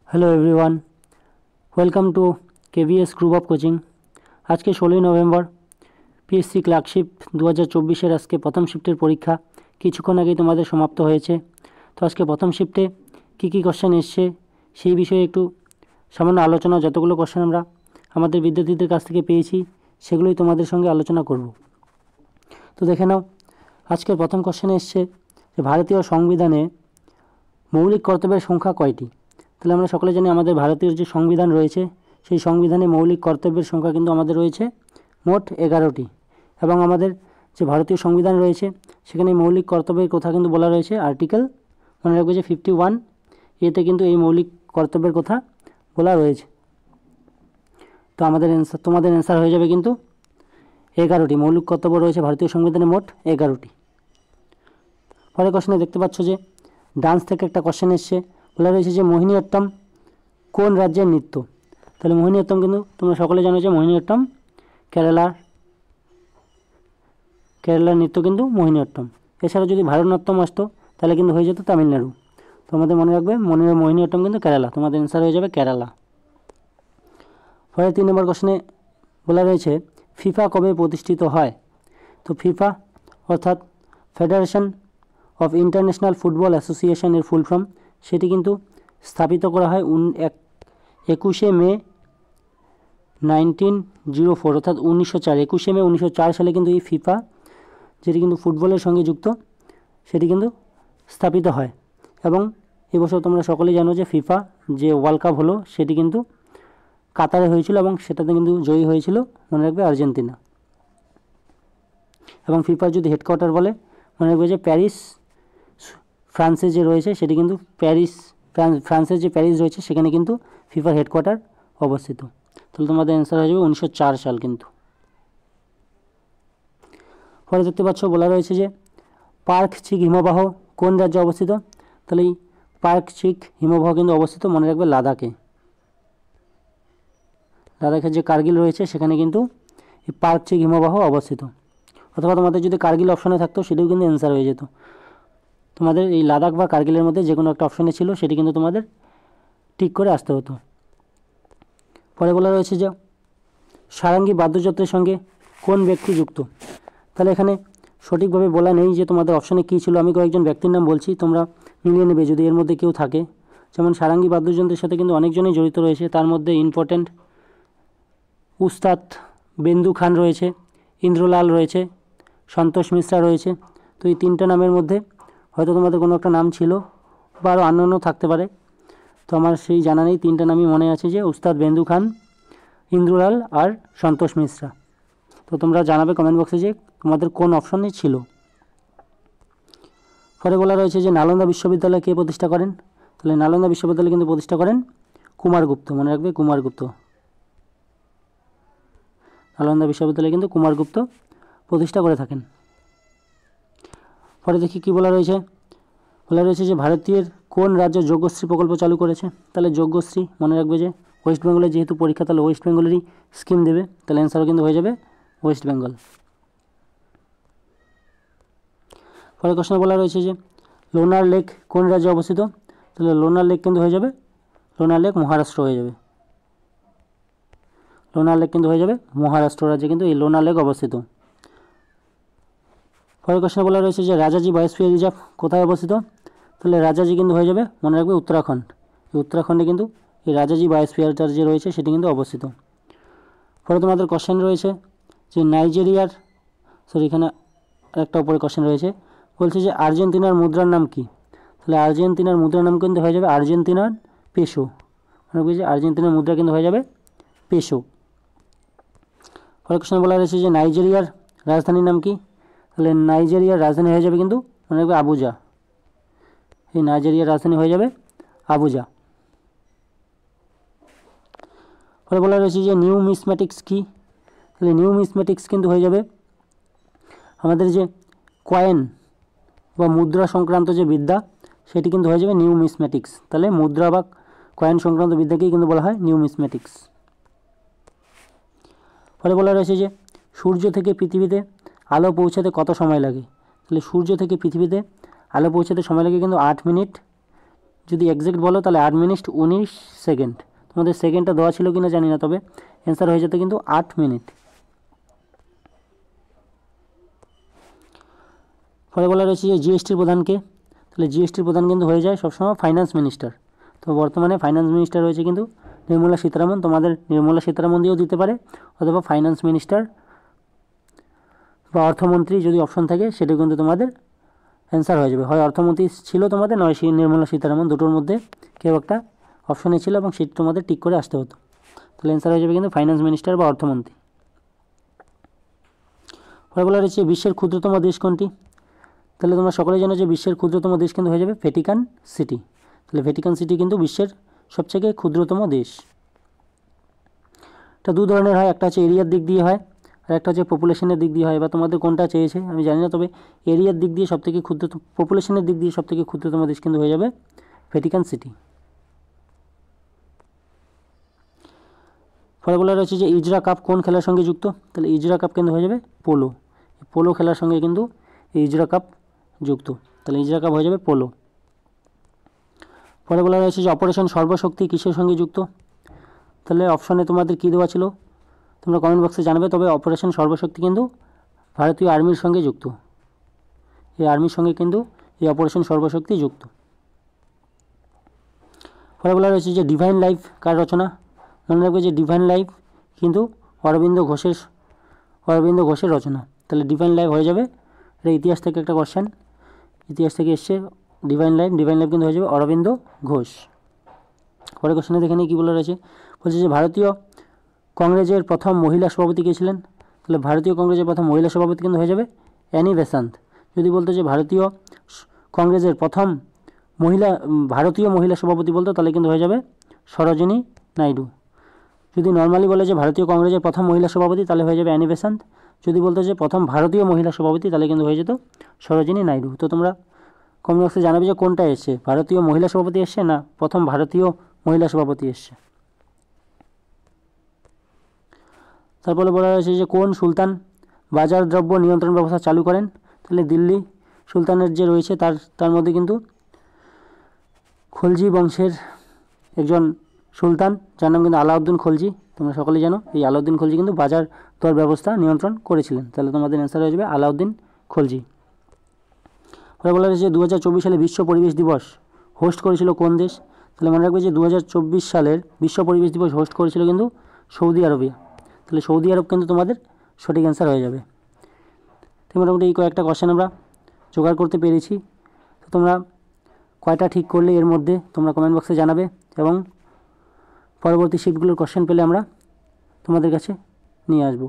Hello everyone, welcome to KVS group of coaching. আজকে 16ই November PSC clerkship 2024-এর আজকে প্রথম শিফটের পরীক্ষা কিছুক্ষণ আগেই তোমাদের সমাপ্ত হয়েছে। তো আজকে প্রথম শিফটে কী কী কোশ্চেন এসছে সেই বিষয়ে একটু সামান্য আলোচনা, যতগুলো কোশ্চেন আমরা আমাদের বিদ্যার্থীদের কাছ থেকে পেয়েছি সেগুলোই তোমাদের সঙ্গে আলোচনা করব। তো দেখে নাও, আজকের প্রথম কোশ্চেনে এসছে যে ভারতীয় সংবিধানে মৌলিক কর্তব্যের সংখ্যা কয়টি? তাহলে আমরা সকলে জানি আমাদের ভারতীয় যে সংবিধান রয়েছে সেই সংবিধানে মৌলিক কর্তব্যের সংখ্যা কিন্তু আমাদের রয়েছে মোট 11টি। এবং আমাদের যে ভারতীয় সংবিধান রয়েছে সেখানে মৌলিক কর্তব্যের কথা কিন্তু বলা রয়েছে আর্টিকেল, মনে রাখবে যে 51 এতে কিন্তু এই মৌলিক কর্তব্যের কথা বলা রয়েছে। তো তোমাদের অ্যান্সার হয়ে যাবে কিন্তু 11টি মৌলিক কর্তব্য রয়েছে ভারতীয় সংবিধানে মোট 11টি। পরের কোশ্চেনে দেখতে পাচ্ছ যে ডান্স থেকে একটা কোশ্চেন এসছে, বলা রয়েছে যে মোহিনীঅট্টম কোন রাজ্যের নৃত্য? তাহলে মোহিনীঅট্টম কিন্তু তোমরা সকলে জানো যে মোহিনীঅট্টম কেরালার নৃত্য কিন্তু মোহিনীঅট্টম। এছাড়া যদি ভারতনাট্যম আসতো তাহলে কিন্তু হয়ে যেত তামিলনাড়ু। তোমাদের মনে রাখবে মোহিনীঅট্টম কিন্তু কেরালা, তোমাদের অ্যান্সার হয়ে যাবে কেরালা। পরে 3 নম্বর কোশ্চেনে বলা রয়েছে ফিফা কবে প্রতিষ্ঠিত হয়? তো ফিফা অর্থাৎ ফেডারেশন অফ ইন্টারন্যাশনাল ফুটবল অ্যাসোসিয়েশনের ফুল ফর্ম, সেটি কিন্তু স্থাপিত করা হয় 21শে মে 1904 অর্থাৎ 1904 21শে মে 1904 সালে কিন্তু এই ফিফা, যেটি কিন্তু ফুটবলের সঙ্গে যুক্ত, সেটি কিন্তু স্থাপিত হয়। এবং এবছর তোমরা সকলেই জানো যে ফিফা যে ওয়ার্ল্ড কাপ হলো সেটি কিন্তু কাতারে হয়েছিল এবং সেটাতে কিন্তু জয়ী হয়েছিল, মনে রাখবে, আর্জেন্টিনা। এবং ফিফার যদি হেডকোয়ার্টার বলে, মনে রাখবে যে প্যারিস, ফ্রান্সে যে রয়েছে সেটি কিন্তু ফ্রান্সের যে প্যারিস রয়েছে সেখানে কিন্তু ফিফার হেডকোয়ার্টার অবস্থিত। তাহলে তোমাদের অ্যান্সার হয়ে যাবে 1904 সাল কিন্তু। পরে দেখতে পাচ্ছ বলা রয়েছে যে পার্ক চিক হিমবাহ কোন রাজ্যে অবস্থিত? তাহলে এই পার্ক চিক হিমবাহ কিন্তু অবস্থিত, মনে রাখবে, লাদাখে। লাদাখের যে কার্গিল রয়েছে সেখানে কিন্তু এই পার্ক চিক হিমবাহ অবস্থিত। অথবা তোমাদের যদি কার্গিল অপশনে থাকতো সেটিও কিন্তু অ্যান্সার হয়ে যেত। তোমাদের এই লাদাখ বা কার্গিলের মধ্যে যে কোনো একটা অপশনে ছিল, সেটি কিন্তু তোমাদের ঠিক করে আসতে হতো। পরে বলা রয়েছে যে সারাঙ্গী বাদ্যযন্ত্রের সঙ্গে কোন ব্যক্তি যুক্ত? তাহলে এখানে সঠিকভাবে বলা নেই যে তোমাদের অপশনে কী ছিল, আমি কয়েকজন ব্যক্তির নাম বলছি, তোমরা মিলিয়ে নেবে যদি এর মধ্যে কেউ থাকে। যেমন সারাঙ্গী বাদ্যযন্ত্রের সাথে কিন্তু অনেকজনই জড়িত রয়েছে, তার মধ্যে ইম্পর্ট্যান্ট উস্তাদ বেন্দু খান রয়েছে, ইন্দ্রলাল রয়েছে, সন্তোষ মিশ্রা রয়েছে। তো এই 3টে নামের মধ্যে হয়তো তোমাদের কোনো একটা নাম ছিল বা আরও অন্যান্য থাকতে পারে, তো আমার সেই জানা নেই। 3টে নামই মনে আছে যে উস্তাদ বেন্দু খান, ইন্দ্রলাল আর সন্তোষ মিশ্রা। তো তোমরা জানাবে কমেন্ট বক্সে যে তোমাদের কোন অপশনে ছিল। পরে বলা রয়েছে যে নালন্দা বিশ্ববিদ্যালয় কে প্রতিষ্ঠা করেন? তাহলে নালন্দা বিশ্ববিদ্যালয় কিন্তু প্রতিষ্ঠা করেন কুমারগুপ্ত, মনে রাখবে, কুমারগুপ্ত। নালন্দা বিশ্ববিদ্যালয় কিন্তু কুমারগুপ্ত প্রতিষ্ঠা করে থাকেন। পরে দেখি কি বলা রয়েছে, যে ভারতের কোন রাজ্য যজ্ঞশ্রী প্রকল্প চালু করেছে? তাহলে যজ্ঞশ্রী, মনে রাখবে যে ওয়েস্ট বেঙ্গলের যেহেতু পরীক্ষা, তাহলে ওয়েস্ট বেঙ্গলেরই স্কিম দেবে, তাহলে অ্যান্সারও কিন্তু হয়ে যাবে ওয়েস্ট বেঙ্গল। পরে কোশ্চেনে বলা রয়েছে যে লোনার লেক কোন রাজ্যে অবস্থিত? তাহলে লোনার লেক কিন্তু হয়ে যাবে, লোনার লেক মহারাষ্ট্র হয়ে যাবে। লোনার লেক কিন্তু হয়ে যাবে মহারাষ্ট্র রাজ্যে কিন্তু এই লোনার লেক অবস্থিত। পরের কোশ্চেনে বলা রয়েছে যে রাজাজি বায়োস্ফিয়ার রিজার্ভ কোথায় অবস্থিত? তাহলে রাজাজি কিন্তু হয়ে যাবে, মনে রাখবে, উত্তরাখণ্ড। এই উত্তরাখণ্ডে কিন্তু এই রাজাজি বায়োস্ফিয়ারটা যে রয়েছে সেটি কিন্তু অবস্থিত। পরে তোমাদের কোশ্চেন রয়েছে যে নাইজেরিয়ার, এখানে একটা উপরে কোশ্চেন রয়েছে, বলছে যে আর্জেন্টিনার মুদ্রার নাম কি? তাহলে আর্জেন্টিনার মুদ্রার নাম কিন্তু হয়ে যাবে আর্জেন্টিনার পেসো, মনে রাখবে যে আর্জেন্টিনার মুদ্রা কিন্তু হয়ে যাবে পেসো। পরের কোশ্চেন বলা রয়েছে যে নাইজেরিয়ার রাজধানীর নাম কি? তাহলে নাইজেরিয়ার রাজধানী হয়ে যাবে কিন্তু, মনে রাখবে, আবুজা। এই নাইজেরিয়ার রাজধানী হয়ে যাবে আবুজা। পরে বলা রয়েছে যে নিউমিসম্যাটিক্স কি? তাহলে নিউমিসম্যাটিক্স কিন্তু হয়ে যাবে আমাদের যে কয়েন বা মুদ্রা সংক্রান্ত যে বিদ্যা, সেটি কিন্তু হয়ে যাবে নিউমিসম্যাটিক্স। তাহলে মুদ্রা বা কয়েন সংক্রান্ত বিদ্যাকেই কিন্তু বলা হয় নিউমিসম্যাটিক্স। পরে বলা রয়েছে যে সূর্য থেকে পৃথিবীতে আলো পৌঁছাতে কত সময় লাগে? তাহলে সূর্য থেকে পৃথিবীতে আলো পৌঁছাতে সময় লাগে কিন্তু 8 মিনিট যদি এক্সাক্ট বলো তাহলে 8 মিনিট 19 সেকেন্ড। তোমাদের সেকেন্ডটা দেওয়া ছিল কিনা জানি না, তবে অ্যান্সার হয়ে যেত কিন্তু 8 মিনিট। পরে বলা রয়েছে যে জিএসটির প্রধানকে, তাহলে জিএসটির প্রধান কিন্তু হয়ে যায় সবসময় ফাইন্যান্স মিনিস্টার। তো বর্তমানে ফাইন্যান্স মিনিস্টার রয়েছে কিন্তু নির্মলা সীতারামন। তোমাদের নির্মলা সীতারামন দিয়েও দিতে পারে, অথবা ফাইন্যান্স মিনিস্টার বা অর্থমন্ত্রী যদি অপশন থাকে সেটা কিন্তু তোমাদের অ্যান্সার হয়ে যাবে। হয় অর্থমন্ত্রী ছিল তোমাদের, নয় নির্মলা সীতারামন, দুটোর মধ্যে কেউ একটা অপশনে ছিল এবং সেটা তোমাদের টিক করে আসতে হতো। তাহলে অ্যান্সার হয়ে যাবে কিন্তু ফাইন্যান্স মিনিস্টার বা অর্থমন্ত্রী। পরে বলা রয়েছে বিশ্বের ক্ষুদ্রতম দেশ কোনটি? তাহলে তোমরা সকলেই জানো যে বিশ্বের ক্ষুদ্রতম দেশ কিন্তু হয়ে যাবে ভ্যাটিকান সিটি। তাহলে ভ্যাটিকান সিটি কিন্তু বিশ্বের সবথেকে ক্ষুদ্রতম দেশ। এটা দু ধরনের হয়, একটা হচ্ছে এরিয়ার দিক দিয়ে হয় আর একটা হচ্ছে পপুলেশনের দিক দিয়ে হয়। বা তোমাদের কোনটা চেয়েছে আমি জানি না, তবে এরিয়ার দিক দিয়ে সবথেকে ক্ষুদ্রতম, পপুলেশনের দিক দিয়ে সবথেকে ক্ষুদ্রতম দেশ কিন্তু হয়ে যাবে ভ্যাটিকান সিটি। পরে বলা রয়েছে যে ইজরা কাপ কোন খেলার সঙ্গে যুক্ত? তাহলে ইজরা কাপ কিন্তু হয়ে যাবে পোলো। পোলো খেলার সঙ্গে কিন্তু ইজরা কাপ যুক্ত, তাহলে ইজরা কাপ হয়ে যাবে পোলো। পরে বলা রয়েছে যে অপারেশন সর্বশক্তি কিসের সঙ্গে যুক্ত? তাহলে অপশনে তোমাদের কী দেওয়া ছিল তোমরা কমেন্ট বক্সে জানাবে। তবে অপারেশন সর্বশক্তি কিন্তু ভারতীয় আর্মির সঙ্গে যুক্ত, এই আর্মির সঙ্গে কিন্তু এই অপারেশন সর্বশক্তি যুক্ত। পরে বলা রয়েছে যে ডিভাইন লাইফ কার রচনা? মনে রাখবে যে ডিভাইন লাইফ কিন্তু অরবিন্দ ঘোষের রচনা। তাহলে ডিভাইন লাইফ হয়ে যাবে, এটা ইতিহাস থেকে একটা কোশ্চেন, ইতিহাস থেকে এসছে ডিভাইন লাইফ কিন্তু হয়ে যাবে অরবিন্দ ঘোষ। পরে কোশ্চেনে দেখে নিই কী বলা রয়েছে। বলছে যে ভারতীয় কংগ্রেসের প্রথম মহিলা সভাপতি কে ছিলেন? তাহলে ভারতীয় কংগ্রেসের প্রথম মহিলা সভাপতি কিন্তু হয়ে যাবে অ্যানি বেসান্ত। যদি বলতো যে ভারতীয় কংগ্রেসের প্রথম ভারতীয় মহিলা সভাপতি বলতো তাহলে কিন্তু হয়ে যাবে সরোজিনী নাইডু। যদি নর্মালি বলে যে ভারতীয় কংগ্রেসের প্রথম মহিলা সভাপতি তাহলে হয়ে যাবে অ্যানি বেসান্ত। যদি বলতো যে প্রথম ভারতীয় মহিলা সভাপতি তাহলে কিন্তু হয়ে যেত সরোজিনী নাইডু। তো তোমরা কমেন্ট বক্সে জানাবে যে কোনটা এসছে, ভারতীয় মহিলা সভাপতি এসছে না প্রথম ভারতীয় মহিলা সভাপতি এসছে। তারপরে বলা হয়েছে যে কোন সুলতান বাজার দ্রব্য নিয়ন্ত্রণ ব্যবস্থা চালু করেন? তাহলে দিল্লি সুলতানের যে রয়েছে তার মধ্যে কিন্তু খলজি বংশের একজন সুলতান যার নাম কিন্তু আলাউদ্দিন খলজি। তোমরা সকলেই জানো এই আলাউদ্দিন খলজি কিন্তু বাজার দর ব্যবস্থা নিয়ন্ত্রণ করেছিলেন। তাহলে তোমাদের অ্যান্সার হয়ে যাবে আলাউদ্দিন খলজি। পরে বলা হয়েছে 2024 সালে বিশ্ব পরিবেশ দিবস হোস্ট করেছিল কোন দেশ? তাহলে মনে রাখবে যে 2024 সালের বিশ্ব পরিবেশ দিবস হোস্ট করেছিল কিন্তু সৌদি আরবিয়া। তাহলে সৌদি আরব কিন্তু তোমাদের সঠিক অ্যান্সার হয়ে যাবে। তো মোটামুটি এই কয়েকটা কোশ্চেন আমরা জোগাড় করতে পেরেছি। তো তোমরা কয়টা ঠিক করলে এর মধ্যে তোমরা কমেন্ট বক্সে জানাবে, এবং পরবর্তী শিটগুলোর কোশ্চেন পেলে আমরা তোমাদের কাছে নিয়ে আসবো।